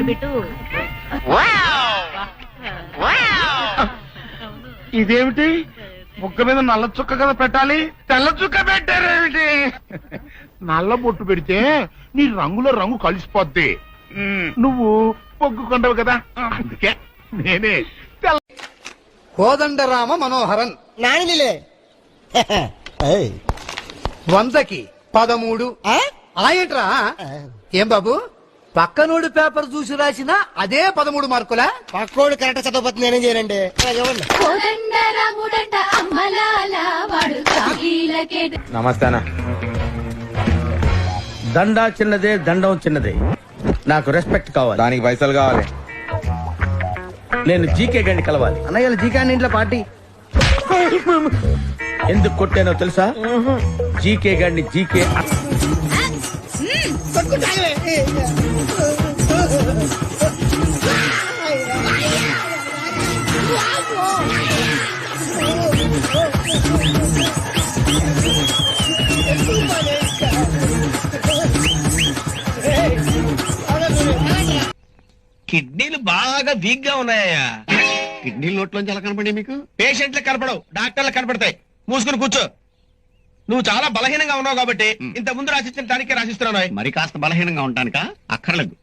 పెట్టు. ఇదేమిటి ముక్క మీద నల్ల చుక్క కదా పెట్టాలి, తెల్ల చుక్క పెట్టారేమిటి? నల్ల బొట్టు పెడితే నీ రంగులో రంగు కలిసిపోద్ది. నువ్వు పొగ్గుకుంటావు కదా, అందుకే నేనే కోదండరామ మనోహరన్ నానిలే 100కి 13. ఆయట్రా ఏం బాబు, పక్కనోడు పేపర్ చూసి రాసిన అదే 13 మార్కులా? పక్కోడు కరెక్ట్ చదవబోతుంది, నేనేం చేయనండి. నమస్తేనా. దండా చిన్నదే, దండం చిన్నదే. నాకు రెస్పెక్ట్ కావాలి. దానికి పైసలు కావాలి. నేను జీకే గండి కలవాలి. అన్నయ్య జీకా ఇంట్లో పార్టీ. ఎందుకు కొట్టానో తెలుసా? జీకే గండి జీకే కిడ్నీలు బాగా వీక్ గా ఉన్నాయా? కిడ్నీ లోట్లోంచి ఎలా కనపడి మీకు? పేషెంట్లకు కనపడవు, డాక్టర్లకు కనపడతాయి. మూసుకుని కూర్చో. నువ్వు చాలా బలహీనంగా ఉన్నావు కాబట్టి ఇంత ముందు రాసిచ్చిన దానికే రాసిస్తున్నాను. మరి కాస్త బలహీనంగా ఉంటానుక అక్కర్లేదు.